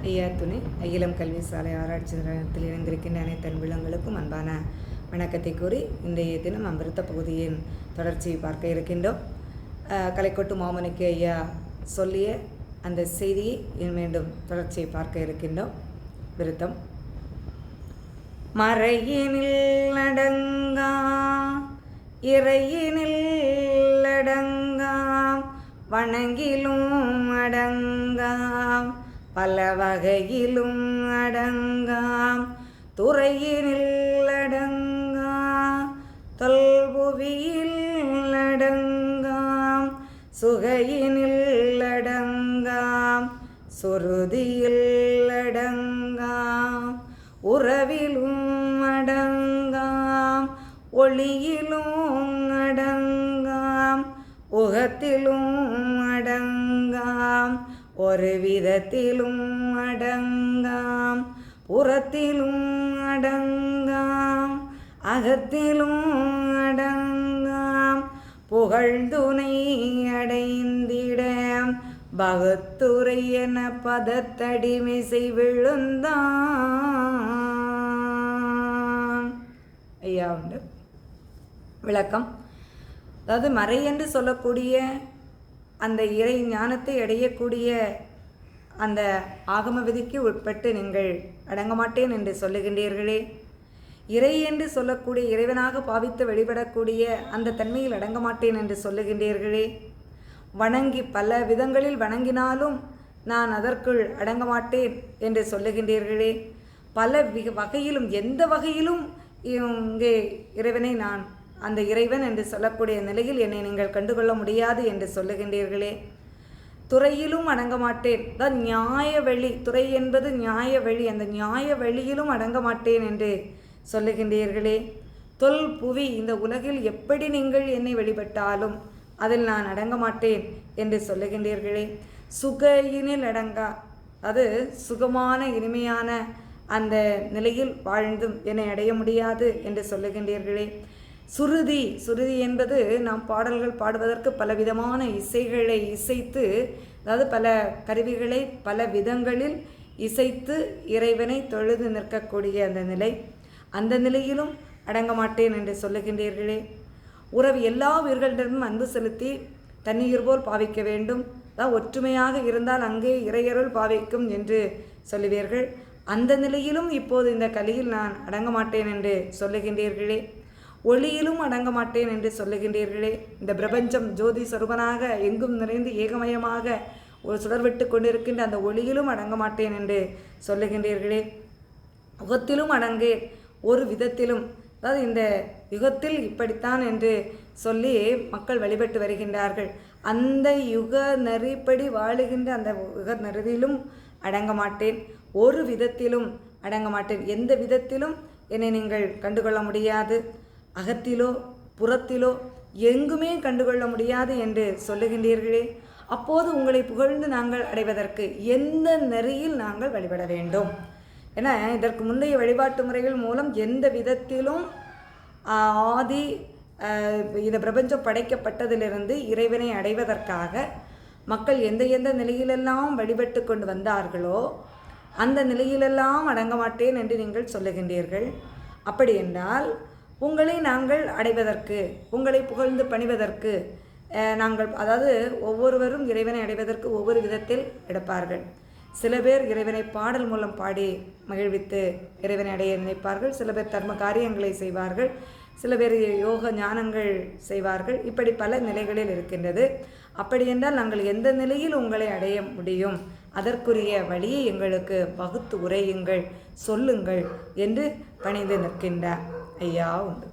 ஐயா துணை அகிலம் கல்வி சாலை ஆராய்ச்சி நிலையத்தில் இணைந்திருக்கின்ற அனைத்து அன்புள்ளங்களுக்கும் அன்பான வணக்கத்தை கூறி இன்றைய தினம் அமிர்த பகுதியின் தொடர்ச்சியை பார்க்க இருக்கின்றோம். கலைக்கொட்டு மாமனுக்கு ஐயா சொல்லிய அந்த செய்தியை மீண்டும் தொடர்ச்சியை பார்க்க இருக்கின்றோம். விருத்தம் மறையினில் அடங்கா இறையினில் அடங்கா வணங்கிலும் அடங்காம் பல வகையிலும் அடங்காம் துறையினில் அடங்கா தொல்புவியில் அடங்காம் சுகையினில் அடங்காம் சுருதியில் அடங்காம் உறவிலும் அடங்காம் ஒளியிலும் அடங்காம் உகத்திலும் அடங்காம் ஒரு விதத்திலும் அடங்காம் புறத்திலும் அடங்காம் அகத்திலும் அடங்காம் புகழ்ந்துனை அடைந்திட பகத்துரை என பதத்தடிமிசை விழுந்தான். ஐயா உண்டு விளக்கம். அதாவது மறை என்று சொல்லக்கூடிய அந்த இறை ஞானத்தை அடையக்கூடிய அந்த ஆகம விதிக்கு உட்பட்டு நீங்கள் அடங்க மாட்டேன் என்று சொல்லுகின்றீர்களே, இறை என்று சொல்லக்கூடிய இறைவனாக பாவித்து வழிபடக்கூடிய அந்த தன்மையில் அடங்க மாட்டேன் என்று சொல்லுகின்றீர்களே, வணங்கி பல விதங்களில் வணங்கினாலும் நான் அதற்குள் அடங்க மாட்டேன் என்று சொல்லுகின்றீர்களே, பல வகையிலும் எந்த வகையிலும் இங்கே இறைவனை நான் அந்த இறைவன் என்று சொல்லக்கூடிய நிலையில் என்னை நீங்கள் கண்டுகொள்ள முடியாது என்று சொல்லுகின்றீர்களே, துறையிலும் அடங்க மாட்டேன், தான் நியாய வழி, துறை என்பது நியாய வழி, அந்த நியாய வழியிலும் அடங்க மாட்டேன் என்று சொல்லுகின்றீர்களே, தொல் புவி இந்த உலகில் எப்படி நீங்கள் என்னை வழிபட்டாலும் அதில் நான் அடங்க மாட்டேன் என்று சொல்லுகின்றீர்களே, சுகையினில் அடங்கா, அது சுகமான இனிமையான அந்த நிலையில் வாழ்ந்தும் என்னை அடைய முடியாது என்று சொல்லுகின்றீர்களே, சுருதி என்பது நாம் பாடல்கள் பாடுவதற்கு பலவிதமான இசைகளை இசைத்து, அதாவது பல கருவிகளை பல விதங்களில் இசைத்து இறைவனை தொழுது நிற்கக்கூடிய அந்த நிலை, அந்த நிலையிலும் அடங்க மாட்டேன் என்று சொல்லுகின்றீர்களே, உறவு எல்லா உயிர்களிடமும் அன்பு செலுத்தி தன்னுயிர் போல் பாவிக்க வேண்டும், அதாவது ஒற்றுமையாக இருந்தால் அங்கே இறையருள் பாவிக்கும் என்று சொல்லுவீர்கள், அந்த நிலையிலும் இப்போது இந்த கலியில் நான் அடங்க மாட்டேன் என்று சொல்லுகின்றீர்களே, ஒளியிலும் அடங்க மாட்டேன் என்று சொல்லுகின்றீர்களே, இந்த பிரபஞ்சம் ஜோதி சொருபனாக எங்கும் நிறைந்து ஏகமயமாக ஒரு சுடர்விட்டு கொண்டிருக்கின்ற அந்த ஒளியிலும் அடங்க மாட்டேன் என்று சொல்லுகின்றீர்களே, யுகத்திலும் அடங்கேன் ஒரு விதத்திலும், அதாவது இந்த யுகத்தில் இப்படித்தான் என்று சொல்லி மக்கள் வழிபட்டு வருகின்றார்கள், அந்த யுக நெறிப்படி வாழுகின்ற அந்த யுக நெறியிலும் அடங்க மாட்டேன், ஒரு விதத்திலும் அடங்க மாட்டேன், எந்த விதத்திலும் என்னை நீங்கள் கண்டுகொள்ள முடியாது, அகத்திலோ புறத்திலோ எங்குமே கண்டுகொள்ள முடியாது என்று சொல்லுகின்றீர்களே, அப்போது உங்களை புகழ்ந்து நாங்கள் அடைவதற்கு எந்த நெறியில் நாங்கள் வழிபட வேண்டும்? ஏன்னா இதற்கு முந்தைய வழிபாட்டு முறைகள் மூலம் எந்த விதத்திலும் ஆதி இந்த பிரபஞ்சம் படைக்கப்பட்டதிலிருந்து இறைவனை அடைவதற்காக மக்கள் எந்த நிலையிலெல்லாம் வழிபட்டு கொண்டு வந்தார்களோ அந்த நிலையிலெல்லாம் அடங்க மாட்டேன் என்று நீங்கள் சொல்லுகின்றீர்கள். அப்படி என்றால் உங்களை நாங்கள் அடைவதற்கு, உங்களை புகழ்ந்து பணிவதற்கு நாங்கள், அதாவது ஒவ்வொருவரும் இறைவனை அடைவதற்கு ஒவ்வொரு விதத்தில் எடுப்பார்கள். சில பேர் இறைவனை பாடல் மூலம் பாடி மகிழ்வித்து இறைவனை அடைய நினைப்பார்கள், சில பேர் தர்ம காரியங்களை செய்வார்கள், சில பேர் யோக ஞானங்கள் செய்வார்கள், இப்படி பல நிலைகளில் இருக்கின்றது. அப்படி என்றால் நாங்கள் எந்த நிலையில் உங்களை அடைய முடியும், அதற்குரிய வழியை எங்களுக்கு வகுத்து உரையுங்கள், சொல்லுங்கள் என்று பணிந்து நிற்கின்றார் ஐயா உண்டு.